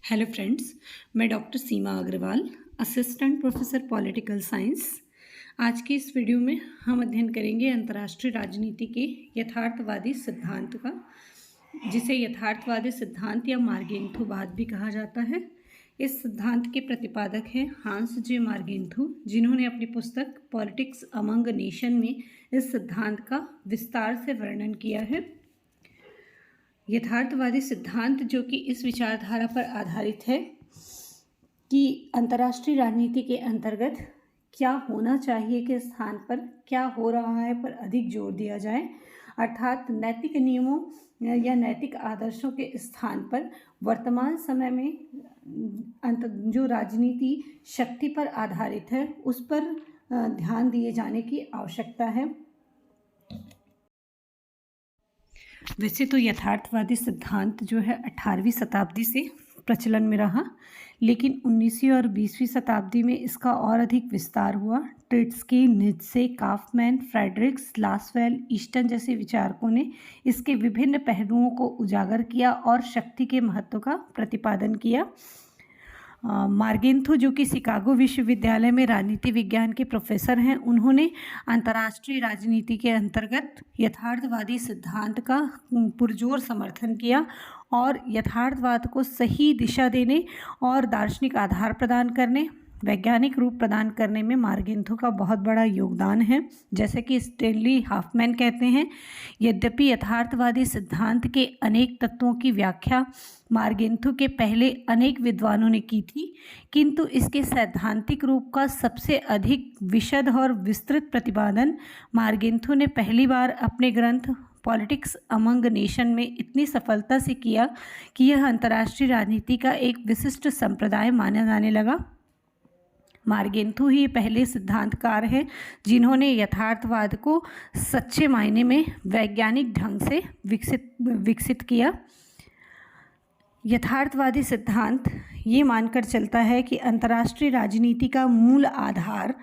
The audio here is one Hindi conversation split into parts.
हेलो फ्रेंड्स, मैं doctor Seema Agarwal, assistant professor political science. आज की इस वीडियो में हम अध्ययन करेंगे अंतर्राष्ट्रीय राजनीति के यथार्थवादी सिद्धांत का, जिसे यथार्थवादी सिद्धांत या मार्गेंथुवाद भी कहा जाता है। इस सिद्धांत के प्रतिपादक हैं हांस जे मार्गेंथु, जिन्होंने अपनी पुस्तक पॉलिटिक्स अमंग नेशन में इस सिद्धांत का विस्तार से वर्णन किया है। यथार्थवादी सिद्धांत जो कि इस विचारधारा पर आधारित है कि अंतर्राष्ट्रीय राजनीति के अंतर्गत क्या होना चाहिए के स्थान पर क्या हो रहा है पर अधिक जोर दिया जाए, अर्थात नैतिक नियमों या नैतिक आदर्शों के स्थान पर वर्तमान समय में जो राजनीति शक्ति पर आधारित है उस पर ध्यान दिए जाने की आवश्यकता है। वैसे तो यथार्थवादी सिद्धांत जो है 18वीं शताब्दी से प्रचलन में रहा, लेकिन 19वीं और 20वीं शताब्दी में इसका और अधिक विस्तार हुआ। ट्रिट्स्की, नीत्शे, काफमैन, फ्रेडरिक्स, लासवेल, ईस्टन जैसे विचारकों ने इसके विभिन्न पहलुओं को उजागर किया और शक्ति के महत्व का प्रतिपादन किया। मार्गेंथु जो कि शिकागो विश्वविद्यालय में राजनीति विज्ञान के प्रोफेसर हैं, उन्होंने अंतर्राष्ट्रीय राजनीति के अंतर्गत यथार्थवादी सिद्धांत का पुरजोर समर्थन किया और यथार्थवाद को सही दिशा देने और दार्शनिक आधार प्रदान करने, वैज्ञानिक रूप प्रदान करने में मार्गेंथु का बहुत बड़ा योगदान है। जैसे कि स्टैनली हाफमैन कहते हैं, यद्यपि यथार्थवादी सिद्धांत के अनेक तत्वों की व्याख्या मार्गेंथु के पहले अनेक विद्वानों ने की थी, किंतु इसके सैद्धांतिक रूप का सबसे अधिक विशद और विस्तृत प्रतिपादन मार्गेंथु ने पहली बार अपने ग्रंथ पॉलिटिक्स अमंग नेशन में इतनी सफलता से किया कि यह अंतर्राष्ट्रीय राजनीति का एक विशिष्ट संप्रदाय माना जाने लगा। मार्गेंथु ही पहले सिद्धांतकार हैं जिन्होंने यथार्थवाद को सच्चे मायने में वैज्ञानिक ढंग से विकसित किया। यथार्थवादी सिद्धांत ये मानकर चलता है कि अंतर्राष्ट्रीय राजनीति का मूल आधार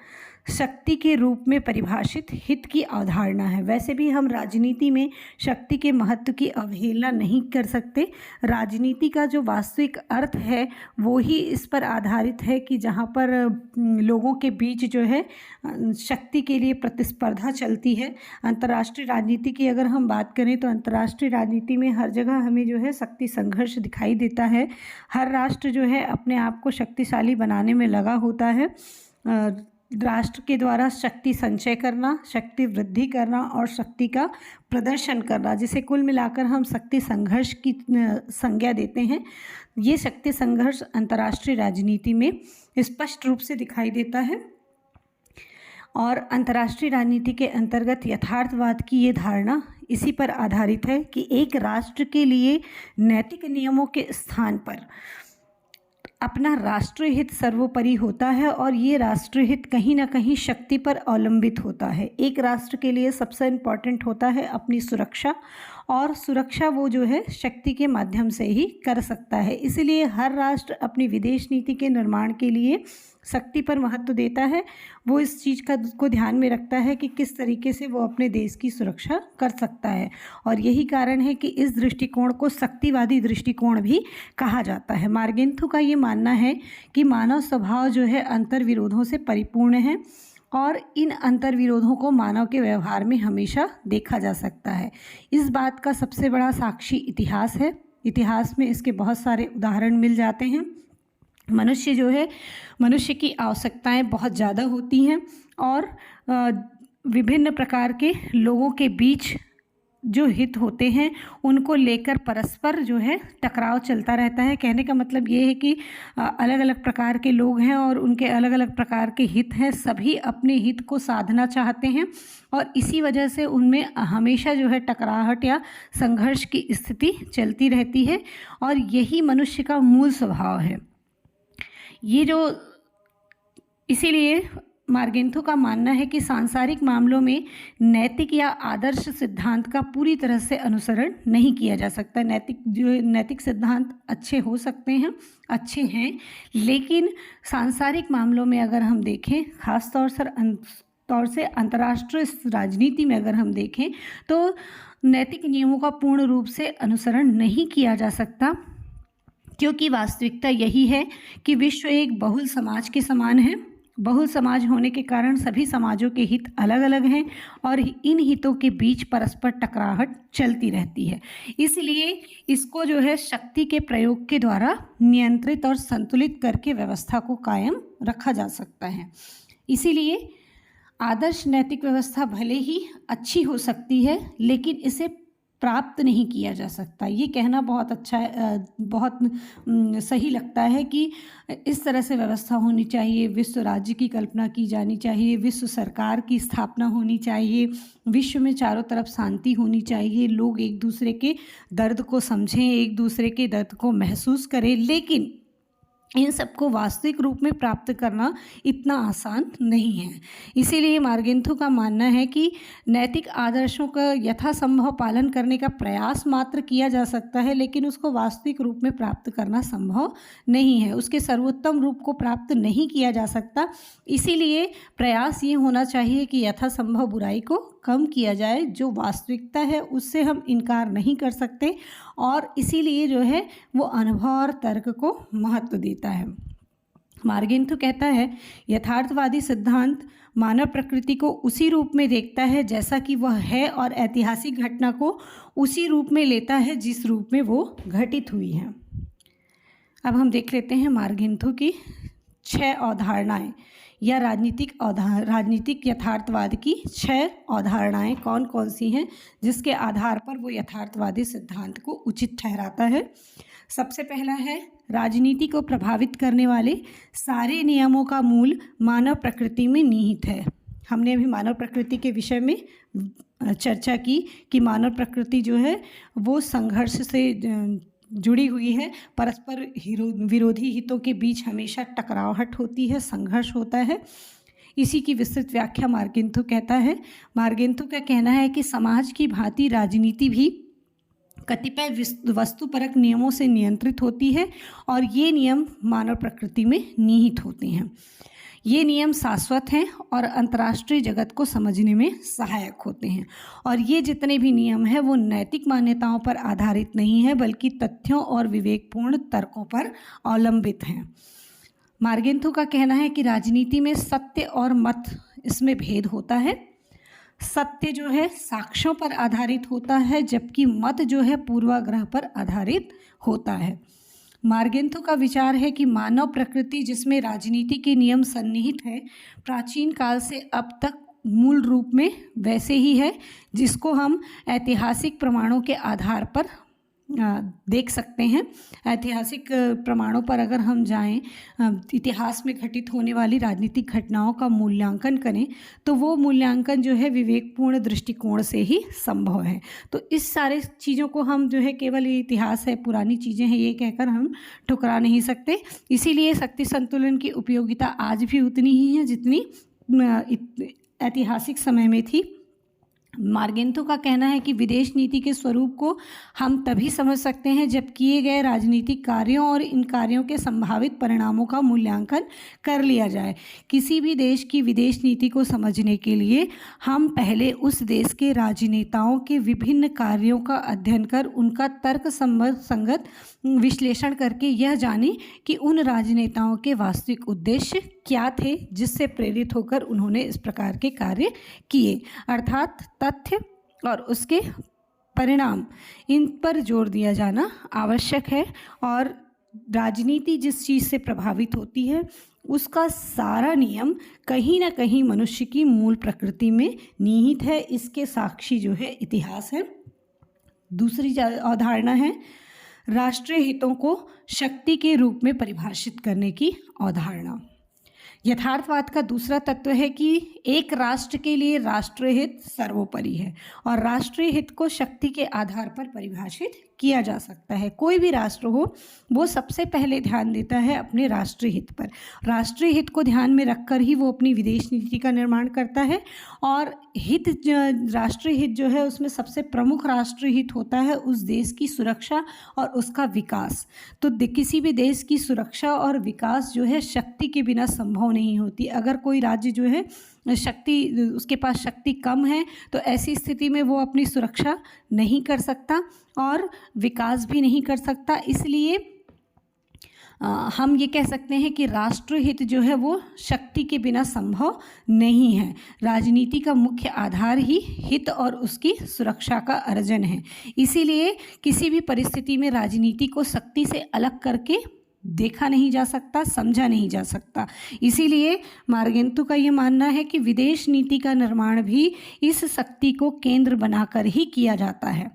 शक्ति के रूप में परिभाषित हित की अवधारणा है। वैसे भी हम राजनीति में शक्ति के महत्व की अवहेलना नहीं कर सकते। राजनीति का जो वास्तविक अर्थ है वो ही इस पर आधारित है कि जहाँ पर लोगों के बीच जो है शक्ति के लिए प्रतिस्पर्धा चलती है। अंतर्राष्ट्रीय राजनीति की अगर हम बात करें तो अंतर्राष्ट्रीय राजनीति में हर जगह हमें जो है शक्ति संघर्ष दिखाई देता है। हर राष्ट्र जो है अपने आप को शक्तिशाली बनाने में लगा होता है। राष्ट्र के द्वारा शक्ति संचय करना, शक्ति वृद्धि करना और शक्ति का प्रदर्शन करना, जिसे कुल मिलाकर हम शक्ति संघर्ष की संज्ञा देते हैं। ये शक्ति संघर्ष अंतर्राष्ट्रीय राजनीति में स्पष्ट रूप से दिखाई देता है और अंतर्राष्ट्रीय राजनीति के अंतर्गत यथार्थवाद की ये धारणा इसी पर आधारित है कि एक राष्ट्र के लिए नैतिक नियमों के स्थान पर अपना राष्ट्रीय हित सर्वोपरि होता है और ये राष्ट्रीय हित कहीं ना कहीं शक्ति पर अवलंबित होता है। एक राष्ट्र के लिए सबसे इम्पॉर्टेंट होता है अपनी सुरक्षा, और सुरक्षा वो जो है शक्ति के माध्यम से ही कर सकता है। इसलिए हर राष्ट्र अपनी विदेश नीति के निर्माण के लिए शक्ति पर महत्व देता है। वो इस चीज़ को ध्यान में रखता है कि किस तरीके से वो अपने देश की सुरक्षा कर सकता है, और यही कारण है कि इस दृष्टिकोण को शक्तिवादी दृष्टिकोण भी कहा जाता है। मार्गेंथु का ये मानना है कि मानव स्वभाव जो है अंतर्विरोधों से परिपूर्ण है और इन अंतर्विरोधों को मानव के व्यवहार में हमेशा देखा जा सकता है। इस बात का सबसे बड़ा साक्षी इतिहास है। इतिहास में इसके बहुत सारे उदाहरण मिल जाते हैं। मनुष्य जो है, मनुष्य की आवश्यकताएं बहुत ज़्यादा होती हैं और विभिन्न प्रकार के लोगों के बीच जो हित होते हैं उनको लेकर परस्पर जो है टकराव चलता रहता है। कहने का मतलब ये है कि अलग अलग प्रकार के लोग हैं और उनके अलग अलग प्रकार के हित हैं। सभी अपने हित को साधना चाहते हैं और इसी वजह से उनमें हमेशा जो है टकराहट या संघर्ष की स्थिति चलती रहती है, और यही मनुष्य का मूल स्वभाव है। इसीलिए मार्गेंथु का मानना है कि सांसारिक मामलों में नैतिक या आदर्श सिद्धांत का पूरी तरह से अनुसरण नहीं किया जा सकता। नैतिक सिद्धांत अच्छे हो सकते हैं, अच्छे हैं, लेकिन सांसारिक मामलों में अगर हम देखें, खास तौर से अंतर्राष्ट्रीय राजनीति में अगर हम देखें तो नैतिक नियमों का पूर्ण रूप से अनुसरण नहीं किया जा सकता। क्योंकि वास्तविकता यही है कि विश्व एक बहुल समाज के समान है। बहुल समाज होने के कारण सभी समाजों के हित अलग अलग हैं और इन हितों के बीच परस्पर टकराहट चलती रहती है। इसलिए इसको जो है शक्ति के प्रयोग के द्वारा नियंत्रित और संतुलित करके व्यवस्था को कायम रखा जा सकता है। इसीलिए आदर्श नैतिक व्यवस्था भले ही अच्छी हो सकती है, लेकिन इसे प्राप्त नहीं किया जा सकता। ये कहना बहुत अच्छा है, बहुत सही लगता है कि इस तरह से व्यवस्था होनी चाहिए, विश्व राज्य की कल्पना की जानी चाहिए, विश्व सरकार की स्थापना होनी चाहिए, विश्व में चारों तरफ शांति होनी चाहिए, लोग एक दूसरे के दर्द को समझें, एक दूसरे के दर्द को महसूस करें। लेकिन इन सबको वास्तविक रूप में प्राप्त करना इतना आसान नहीं है। इसीलिए मार्गेंथु का मानना है कि नैतिक आदर्शों का यथासंभव पालन करने का प्रयास मात्र किया जा सकता है, लेकिन उसको वास्तविक रूप में प्राप्त करना संभव नहीं है। उसके सर्वोत्तम रूप को प्राप्त नहीं किया जा सकता। इसीलिए प्रयास ये होना चाहिए कि यथासंभव बुराई को कम किया जाए। जो वास्तविकता है उससे हम इनकार नहीं कर सकते और इसीलिए जो है वो अनुभव और तर्क को महत्व देता है। मार्गेंथु कहता है, यथार्थवादी सिद्धांत मानव प्रकृति को उसी रूप में देखता है जैसा कि वह है और ऐतिहासिक घटना को उसी रूप में लेता है जिस रूप में वो घटित हुई है। अब हम देख लेते हैं मार्गेंथु की 6 अवधारणाएं या राजनीतिक यथार्थवाद की 6 अवधारणाएं कौन कौन सी हैं जिसके आधार पर वो यथार्थवादी सिद्धांत को उचित ठहराता है। सबसे पहला है, राजनीति को प्रभावित करने वाले सारे नियमों का मूल मानव प्रकृति में निहित है। हमने अभी मानव प्रकृति के विषय में चर्चा की कि मानव प्रकृति जो है वो संघर्ष से जुड़ी हुई है। परस्पर विरोधी हितों के बीच हमेशा टकराहट होती है, संघर्ष होता है। इसी की विस्तृत व्याख्या मार्गेंथु कहता है। मार्गेंथु का कहना है कि समाज की भांति राजनीति भी कतिपय वस्तुपरक नियमों से नियंत्रित होती है और ये नियम मानव प्रकृति में निहित होते हैं। ये नियम शाश्वत हैं और अंतर्राष्ट्रीय जगत को समझने में सहायक होते हैं। और ये जितने भी नियम हैं वो नैतिक मान्यताओं पर आधारित नहीं है, बल्कि तथ्यों और विवेकपूर्ण तर्कों पर अवलंबित हैं। मार्गेंथु का कहना है कि राजनीति में सत्य और मत, इसमें भेद होता है। सत्य जो है साक्ष्यों पर आधारित होता है, जबकि मत जो है पूर्वाग्रह पर आधारित होता है। मार्गेंथु का विचार है कि मानव प्रकृति जिसमें राजनीति के नियम सन्निहित है, प्राचीन काल से अब तक मूल रूप में वैसे ही है, जिसको हम ऐतिहासिक प्रमाणों के आधार पर देख सकते हैं। ऐतिहासिक प्रमाणों पर अगर हम जाएं, इतिहास में घटित होने वाली राजनीतिक घटनाओं का मूल्यांकन करें, तो वो मूल्यांकन जो है विवेकपूर्ण दृष्टिकोण से ही संभव है। तो इस सारे चीज़ों को हम जो है केवल ये इतिहास है, पुरानी चीज़ें हैं, ये कहकर हम ठुकरा नहीं सकते। इसीलिए शक्ति संतुलन की उपयोगिता आज भी उतनी ही है जितनी ऐतिहासिक समय में थी। मार्गेंथु का कहना है कि विदेश नीति के स्वरूप को हम तभी समझ सकते हैं जब किए गए राजनीतिक कार्यों और इन कार्यों के संभावित परिणामों का मूल्यांकन कर लिया जाए। किसी भी देश की विदेश नीति को समझने के लिए हम पहले उस देश के राजनेताओं के विभिन्न कार्यों का अध्ययन कर उनका तर्क संगत विश्लेषण करके यह जाने कि उन राजनेताओं के वास्तविक उद्देश्य क्या थे जिससे प्रेरित होकर उन्होंने इस प्रकार के कार्य किए। अर्थात तथ्य और उसके परिणाम, इन पर जोर दिया जाना आवश्यक है। और राजनीति जिस चीज़ से प्रभावित होती है उसका सारा नियम कहीं ना कहीं मनुष्य की मूल प्रकृति में निहित है। इसके साक्षी जो है इतिहास है। दूसरी अवधारणा है राष्ट्रीय हितों को शक्ति के रूप में परिभाषित करने की अवधारणा। यथार्थवाद का दूसरा तत्व है कि एक राष्ट्र के लिए राष्ट्रीय हित सर्वोपरि है और राष्ट्रीय हित को शक्ति के आधार पर परिभाषित किया जा सकता है। कोई भी राष्ट्र हो वो सबसे पहले ध्यान देता है अपने राष्ट्रीय हित पर। राष्ट्रीय हित को ध्यान में रखकर ही वो अपनी विदेश नीति का निर्माण करता है। और राष्ट्रीय हित जो है उसमें सबसे प्रमुख राष्ट्रीय हित होता है उस देश की सुरक्षा और उसका विकास। तो किसी भी देश की सुरक्षा और विकास जो है शक्ति के बिना संभव नहीं होती। अगर कोई राज्य जो है उसके पास शक्ति कम है तो ऐसी स्थिति में वो अपनी सुरक्षा नहीं कर सकता और विकास भी नहीं कर सकता। इसलिए हम ये कह सकते हैं कि राष्ट्रहित जो है वो शक्ति के बिना संभव नहीं है। राजनीति का मुख्य आधार ही हित और उसकी सुरक्षा का अर्जन है। इसीलिए किसी भी परिस्थिति में राजनीति को शक्ति से अलग करके देखा नहीं जा सकता, समझा नहीं जा सकता। इसीलिए मार्गेंतु का ये मानना है कि विदेश नीति का निर्माण भी इस शक्ति को केंद्र बनाकर ही किया जाता है।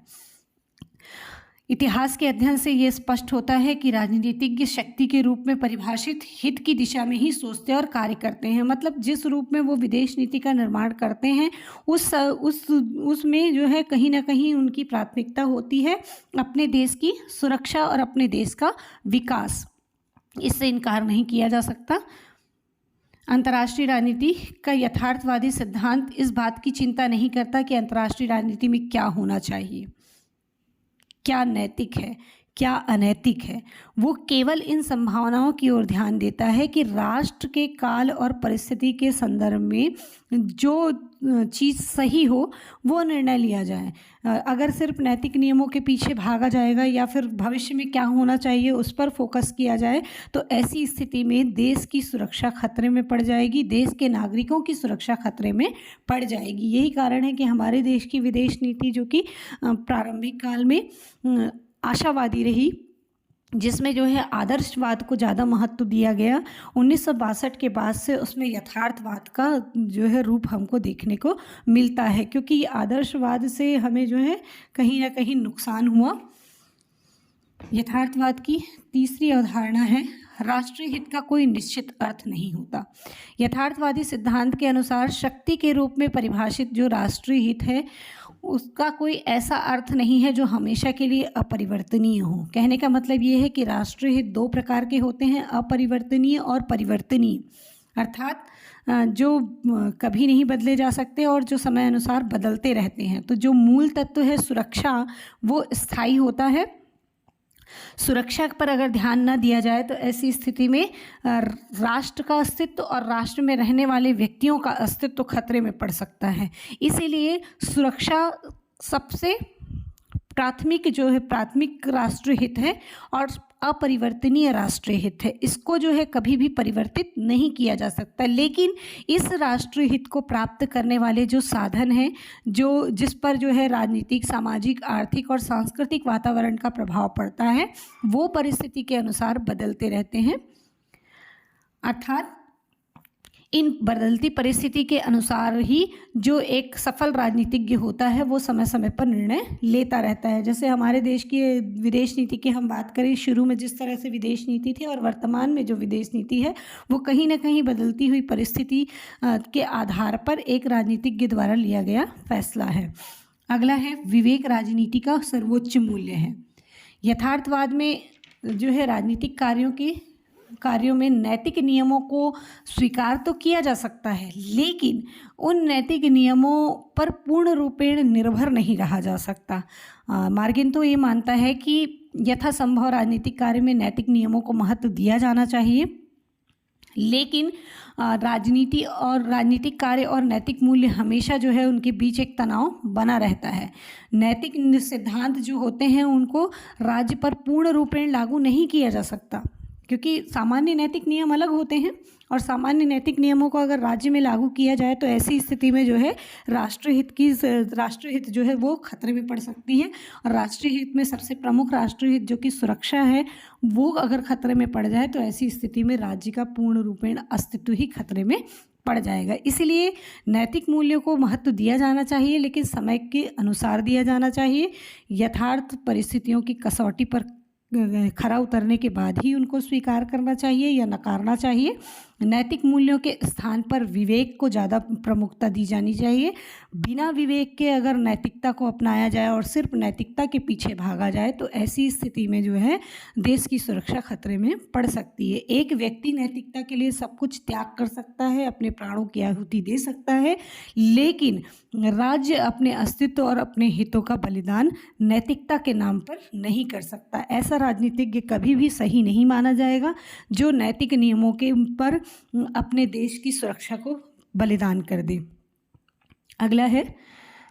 इतिहास के अध्ययन से ये स्पष्ट होता है कि राजनीतिज्ञ शक्ति के रूप में परिभाषित हित की दिशा में ही सोचते और कार्य करते हैं। मतलब जिस रूप में वो विदेश नीति का निर्माण करते हैं उसमें जो है कहीं ना कहीं उनकी प्राथमिकता होती है अपने देश की सुरक्षा और अपने देश का विकास। इससे इनकार नहीं किया जा सकता। अंतर्राष्ट्रीय राजनीति का यथार्थवादी सिद्धांत इस बात की चिंता नहीं करता कि अंतर्राष्ट्रीय राजनीति में क्या होना चाहिए, क्या नैतिक है, क्या अनैतिक है। वो केवल इन संभावनाओं की ओर ध्यान देता है कि राष्ट्र के काल और परिस्थिति के संदर्भ में जो चीज़ सही हो वो निर्णय लिया जाए। अगर सिर्फ नैतिक नियमों के पीछे भागा जाएगा या फिर भविष्य में क्या होना चाहिए उस पर फोकस किया जाए तो ऐसी स्थिति में देश की सुरक्षा खतरे में पड़ जाएगी, देश के नागरिकों की सुरक्षा खतरे में पड़ जाएगी। यही कारण है कि हमारे देश की विदेश नीति जो कि प्रारंभिक काल में आशावादी रही, जिसमें जो है आदर्शवाद को ज़्यादा महत्व दिया गया, 1962 के बाद से उसमें यथार्थवाद का जो है रूप हमको देखने को मिलता है, क्योंकि आदर्शवाद से हमें जो है कहीं ना कहीं नुकसान हुआ। यथार्थवाद की तीसरी अवधारणा है राष्ट्रीय हित का कोई निश्चित अर्थ नहीं होता। यथार्थवादी सिद्धांत के अनुसार शक्ति के रूप में परिभाषित जो राष्ट्रीय हित है उसका कोई ऐसा अर्थ नहीं है जो हमेशा के लिए अपरिवर्तनीय हो। कहने का मतलब ये है कि राष्ट्रीय हित दो प्रकार के होते हैं, अपरिवर्तनीय और परिवर्तनीय। अर्थात जो कभी नहीं बदले जा सकते और जो समय अनुसार बदलते रहते हैं। तो जो मूल तत्व है सुरक्षा वो स्थायी होता है। सुरक्षा पर अगर ध्यान न दिया जाए तो ऐसी स्थिति में राष्ट्र का अस्तित्व और राष्ट्र में रहने वाले व्यक्तियों का अस्तित्व खतरे में पड़ सकता है। इसीलिए सुरक्षा सबसे प्राथमिक राष्ट्रीय हित है और अपरिवर्तनीय राष्ट्रीय हित है। इसको जो है कभी भी परिवर्तित नहीं किया जा सकता। लेकिन इस राष्ट्रीय हित को प्राप्त करने वाले जो साधन हैं, जिस पर जो है राजनीतिक, सामाजिक, आर्थिक और सांस्कृतिक वातावरण का प्रभाव पड़ता है, वो परिस्थिति के अनुसार बदलते रहते हैं। अर्थात इन बदलती परिस्थिति के अनुसार ही जो एक सफल राजनीतिज्ञ होता है वो समय समय पर निर्णय लेता रहता है। जैसे हमारे देश की विदेश नीति की हम बात करें, शुरू में जिस तरह से विदेश नीति थी और वर्तमान में जो विदेश नीति है वो कहीं ना कहीं बदलती हुई परिस्थिति के आधार पर एक राजनीतिज्ञ द्वारा लिया गया फैसला है। अगला है विवेक राजनीति का सर्वोच्च मूल्य है। यथार्थवाद में जो है राजनीतिक कार्यों में नैतिक नियमों को स्वीकार तो किया जा सकता है, लेकिन उन नैतिक नियमों पर पूर्ण रूपेण निर्भर नहीं रहा जा सकता। मार्गेंतो ये मानता है कि यथासंभव राजनीतिक कार्य में नैतिक नियमों को महत्व दिया जाना चाहिए, लेकिन राजनीति और राजनीतिक कार्य और नैतिक मूल्य हमेशा जो है उनके बीच एक तनाव बना रहता है। नैतिक सिद्धांत जो होते हैं उनको राज्य पर पूर्ण रूपेण लागू नहीं किया जा सकता, क्योंकि सामान्य नैतिक नियम अलग होते हैं और सामान्य नैतिक नियमों को अगर राज्य में लागू किया जाए तो ऐसी स्थिति में जो है राष्ट्रीय हित जो है वो खतरे में पड़ सकती है। और राष्ट्रीय हित में सबसे प्रमुख राष्ट्रीय हित जो कि सुरक्षा है वो अगर खतरे में पड़ जाए तो ऐसी स्थिति में राज्य का पूर्ण रूपेण अस्तित्व ही खतरे में पड़ जाएगा। इसलिए नैतिक मूल्यों को महत्व दिया जाना चाहिए, लेकिन समय के अनुसार दिया जाना चाहिए। यथार्थ परिस्थितियों की कसौटी पर खरा उतरने के बाद ही उनको स्वीकार करना चाहिए या नकारना चाहिए। नैतिक मूल्यों के स्थान पर विवेक को ज़्यादा प्रमुखता दी जानी चाहिए। बिना विवेक के अगर नैतिकता को अपनाया जाए और सिर्फ नैतिकता के पीछे भागा जाए तो ऐसी स्थिति में जो है देश की सुरक्षा खतरे में पड़ सकती है। एक व्यक्ति नैतिकता के लिए सब कुछ त्याग कर सकता है, अपने प्राणों की आहुति दे सकता है, लेकिन राज्य अपने अस्तित्व और अपने हितों का बलिदान नैतिकता के नाम पर नहीं कर सकता। ऐसा राजनीतिज्ञ कभी भी सही नहीं माना जाएगा जो नैतिक नियमों के पर अपने देश की सुरक्षा को बलिदान कर दे। अगला है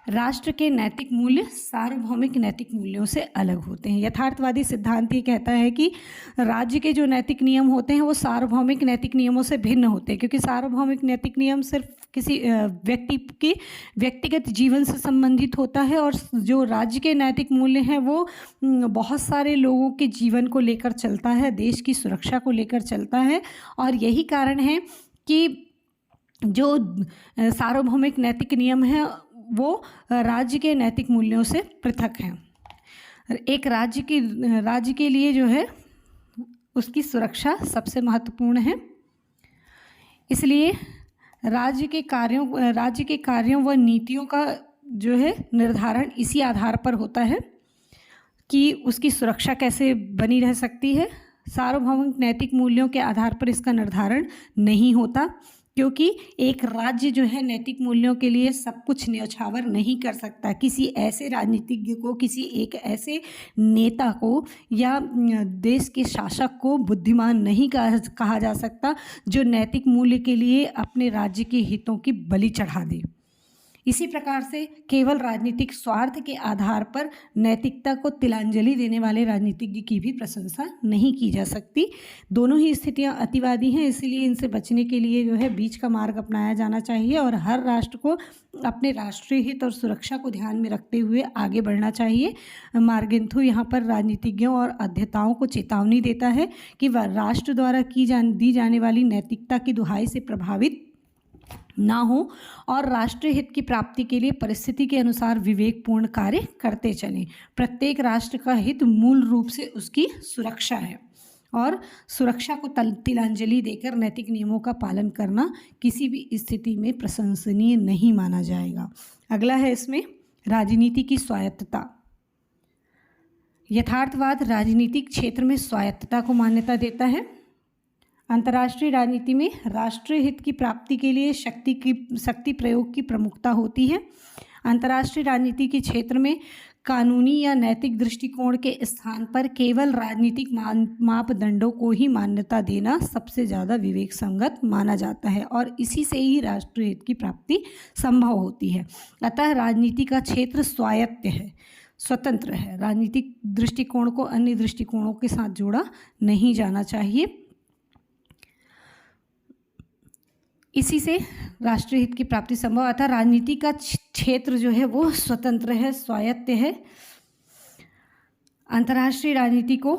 राष्ट्र के नैतिक मूल्य सार्वभौमिक नैतिक मूल्यों से अलग होते हैं। यथार्थवादी सिद्धांत ये कहता है कि राज्य के जो नैतिक नियम होते हैं वो सार्वभौमिक नैतिक नियमों से भिन्न होते हैं, क्योंकि सार्वभौमिक नैतिक नियम सिर्फ किसी व्यक्ति के व्यक्तिगत जीवन से संबंधित होता है, और जो राज्य के नैतिक मूल्य हैं वो बहुत सारे लोगों के जीवन को लेकर चलता है, देश की सुरक्षा को लेकर चलता है। और यही कारण है कि जो सार्वभौमिक नैतिक नियम हैं वो राज्य के नैतिक मूल्यों से पृथक हैं। एक राज्य के लिए जो है उसकी सुरक्षा सबसे महत्वपूर्ण है, इसलिए राज्य के कार्यों व नीतियों का जो है निर्धारण इसी आधार पर होता है कि उसकी सुरक्षा कैसे बनी रह सकती है। सार्वभौमिक नैतिक मूल्यों के आधार पर इसका निर्धारण नहीं होता, क्योंकि एक राज्य जो है नैतिक मूल्यों के लिए सब कुछ न्यौछावर नहीं कर सकता। किसी ऐसे राजनीतिज्ञ को, किसी एक ऐसे नेता को या देश के शासक को बुद्धिमान नहीं कहा जा सकता जो नैतिक मूल्य के लिए अपने राज्य के हितों की बलि चढ़ा दे। इसी प्रकार से केवल राजनीतिक स्वार्थ के आधार पर नैतिकता को तिलांजलि देने वाले राजनीतिज्ञ की भी प्रशंसा नहीं की जा सकती। दोनों ही स्थितियां अतिवादी हैं, इसीलिए इनसे बचने के लिए जो है बीच का मार्ग अपनाया जाना चाहिए और हर राष्ट्र को अपने राष्ट्रीय हित और सुरक्षा को ध्यान में रखते हुए आगे बढ़ना चाहिए। मार्गेंथो यहाँ पर राजनीतिज्ञों और अध्येताओं को चेतावनी देता है कि वह राष्ट्र द्वारा दी जाने वाली नैतिकता की दुहाई से प्रभावित ना हो और राष्ट्रीय हित की प्राप्ति के लिए परिस्थिति के अनुसार विवेकपूर्ण कार्य करते चलें। प्रत्येक राष्ट्र का हित मूल रूप से उसकी सुरक्षा है और सुरक्षा को तिलांजलि देकर नैतिक नियमों का पालन करना किसी भी स्थिति में प्रशंसनीय नहीं माना जाएगा। अगला है इसमें राजनीति की स्वायत्तता। यथार्थवाद राजनीतिक क्षेत्र में स्वायत्तता को मान्यता देता है। अंतर्राष्ट्रीय राजनीति में राष्ट्रीय हित की प्राप्ति के लिए शक्ति प्रयोग की प्रमुखता होती है। अंतर्राष्ट्रीय राजनीति के क्षेत्र में कानूनी या नैतिक दृष्टिकोण के स्थान पर केवल राजनीतिक मापदंडों को ही मान्यता देना सबसे ज़्यादा विवेक संगत माना जाता है और इसी से ही राष्ट्रीय हित की प्राप्ति संभव होती है। अतः राजनीति का क्षेत्र स्वायत्त है, स्वतंत्र है। राजनीतिक दृष्टिकोण को अन्य दृष्टिकोणों के साथ जोड़ा नहीं जाना चाहिए। इसी से राष्ट्रीय हित की प्राप्ति संभव। अतः राजनीति का क्षेत्र जो है वो स्वतंत्र है, स्वायत्त है। अंतर्राष्ट्रीय राजनीति को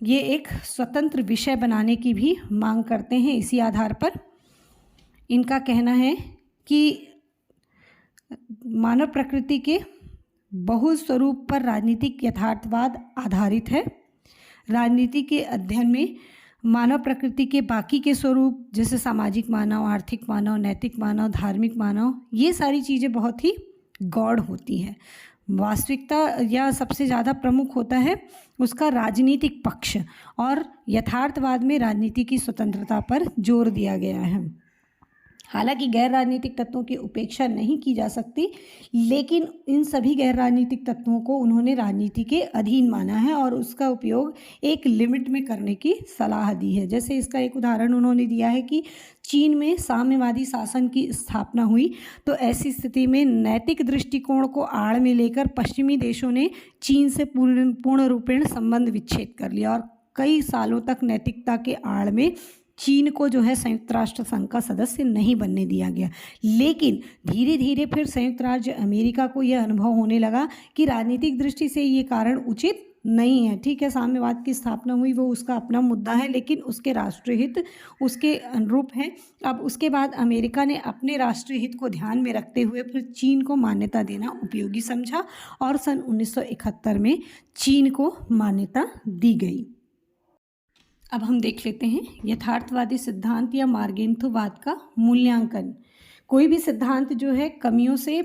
ये एक स्वतंत्र विषय बनाने की भी मांग करते हैं। इसी आधार पर इनका कहना है कि मानव प्रकृति के बहुस्वरूप पर राजनीतिक यथार्थवाद आधारित है। राजनीति के अध्ययन में मानव प्रकृति के बाकी के स्वरूप जैसे सामाजिक मानव, आर्थिक मानव, नैतिक मानव, धार्मिक मानव, ये सारी चीज़ें बहुत ही गौड़ होती हैं। वास्तविकता या सबसे ज़्यादा प्रमुख होता है उसका राजनीतिक पक्ष और यथार्थवाद में राजनीति की स्वतंत्रता पर जोर दिया गया है। हालांकि गैर राजनीतिक तत्वों की उपेक्षा नहीं की जा सकती, लेकिन इन सभी गैर राजनीतिक तत्वों को उन्होंने राजनीति के अधीन माना है और उसका उपयोग एक लिमिट में करने की सलाह दी है। जैसे इसका एक उदाहरण उन्होंने दिया है कि चीन में साम्यवादी शासन की स्थापना हुई तो ऐसी स्थिति में नैतिक दृष्टिकोण को आड़ में लेकर पश्चिमी देशों ने चीन से पूर्ण रूपेण संबंध विच्छेद कर लिया और कई सालों तक नैतिकता के आड़ में चीन को जो है संयुक्त राष्ट्र संघ का सदस्य नहीं बनने दिया गया। लेकिन धीरे धीरे फिर संयुक्त राज्य अमेरिका को यह अनुभव होने लगा कि राजनीतिक दृष्टि से ये कारण उचित नहीं है। ठीक है, साम्यवाद की स्थापना हुई, वो उसका अपना मुद्दा है, लेकिन उसके राष्ट्रीय हित उसके अनुरूप हैं। अब उसके बाद अमेरिका ने अपने राष्ट्रीय हित को ध्यान में रखते हुए फिर चीन को मान्यता देना उपयोगी समझा और सन 1971 में चीन को मान्यता दी गई। अब हम देख लेते हैं यथार्थवादी सिद्धांत या मार्गेंथोवाद का मूल्यांकन। कोई भी सिद्धांत जो है कमियों से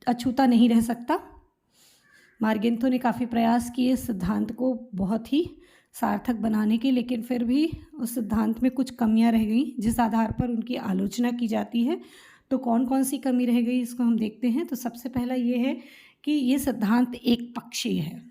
अछूता नहीं रह सकता। मार्गेंथो ने काफ़ी प्रयास किए सिद्धांत को बहुत ही सार्थक बनाने के, लेकिन फिर भी उस सिद्धांत में कुछ कमियां रह गई जिस आधार पर उनकी आलोचना की जाती है। तो कौन कौन सी कमी रह गई इसको हम देखते हैं। तो सबसे पहला ये है कि ये सिद्धांत एक पक्षीय है।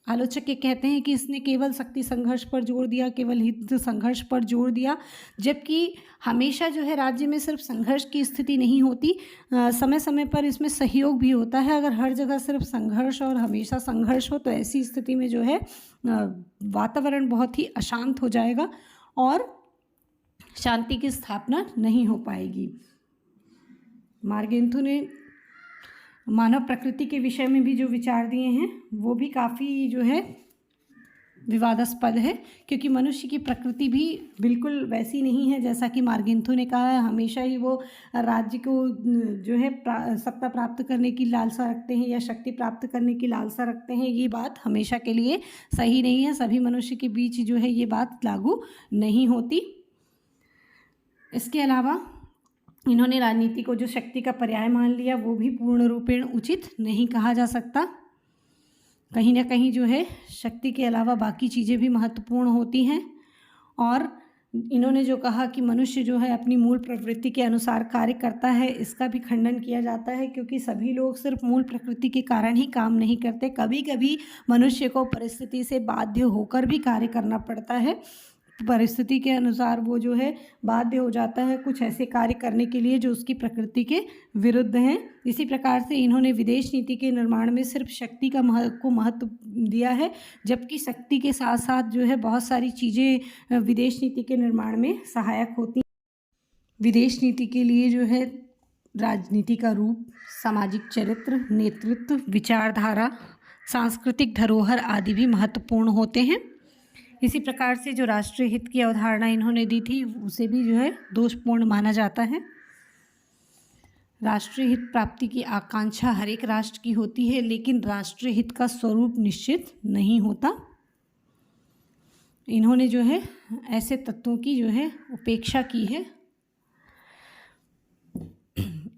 आलोचक ये कहते हैं कि इसने केवल शक्ति संघर्ष पर जोर दिया, केवल हित संघर्ष पर जोर दिया, जबकि हमेशा जो है राज्य में सिर्फ संघर्ष की स्थिति नहीं होती, समय समय पर इसमें सहयोग भी होता है। अगर हर जगह सिर्फ संघर्ष और हमेशा संघर्ष हो तो ऐसी स्थिति में जो है वातावरण बहुत ही अशांत हो जाएगा और शांति की स्थापना नहीं हो पाएगी। मार्गेंथु ने मानव प्रकृति के विषय में भी जो विचार दिए हैं वो भी काफ़ी जो है विवादास्पद है, क्योंकि मनुष्य की प्रकृति भी बिल्कुल वैसी नहीं है जैसा कि मार्गेंथु ने कहा है। हमेशा ही वो राज्य को जो है सत्ता प्राप्त करने की लालसा रखते हैं या शक्ति प्राप्त करने की लालसा रखते हैं। ये बात हमेशा के लिए सही नहीं है, सभी मनुष्य के बीच जो है ये बात लागू नहीं होती। इसके अलावा इन्होंने राजनीति को जो शक्ति का पर्याय मान लिया वो भी पूर्ण रूपेण उचित नहीं कहा जा सकता। कहीं ना कहीं जो है शक्ति के अलावा बाकी चीज़ें भी महत्वपूर्ण होती हैं। और इन्होंने जो कहा कि मनुष्य जो है अपनी मूल प्रवृत्ति के अनुसार कार्य करता है, इसका भी खंडन किया जाता है, क्योंकि सभी लोग सिर्फ मूल प्रकृति के कारण ही काम नहीं करते। कभी कभी मनुष्य को परिस्थिति से बाध्य होकर भी कार्य करना पड़ता है। परिस्थिति के अनुसार वो जो है बाध्य हो जाता है कुछ ऐसे कार्य करने के लिए जो उसकी प्रकृति के विरुद्ध हैं। इसी प्रकार से इन्होंने विदेश नीति के निर्माण में सिर्फ शक्ति का महत्व दिया है, जबकि शक्ति के साथ साथ जो है बहुत सारी चीज़ें विदेश नीति के निर्माण में सहायक होती हैं। विदेश नीति के लिए जो है राजनीति का रूप, सामाजिक चरित्र, नेतृत्व, विचारधारा, सांस्कृतिक धरोहर आदि भी महत्वपूर्ण होते हैं। इसी प्रकार से जो राष्ट्रीय हित की अवधारणा इन्होंने दी थी उसे भी जो है दोषपूर्ण माना जाता है। राष्ट्रीय हित प्राप्ति की आकांक्षा हर एक राष्ट्र की होती है, लेकिन राष्ट्रीय हित का स्वरूप निश्चित नहीं होता। इन्होंने जो है ऐसे तत्वों की जो है उपेक्षा की है।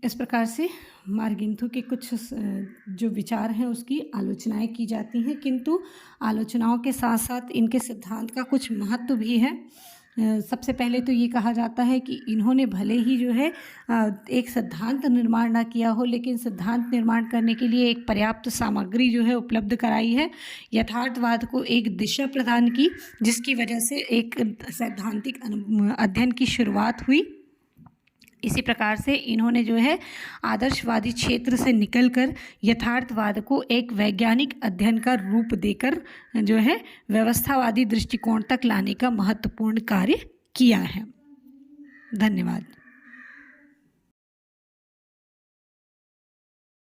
इस प्रकार से मार्गेंथु के कुछ जो विचार हैं उसकी आलोचनाएं की जाती हैं, किंतु आलोचनाओं के साथ साथ इनके सिद्धांत का कुछ महत्व भी है। सबसे पहले तो ये कहा जाता है कि इन्होंने भले ही जो है एक सिद्धांत निर्माण ना किया हो, लेकिन सिद्धांत निर्माण करने के लिए एक पर्याप्त सामग्री जो है उपलब्ध कराई है, यथार्थवाद को एक दिशा प्रदान की, जिसकी वजह से एक सैद्धांतिक अध्ययन की शुरुआत हुई। इसी प्रकार से इन्होंने जो है आदर्शवादी क्षेत्र से निकलकर यथार्थवाद को एक वैज्ञानिक अध्ययन का रूप देकर जो है व्यवस्थावादी दृष्टिकोण तक लाने का महत्वपूर्ण कार्य किया है। धन्यवाद।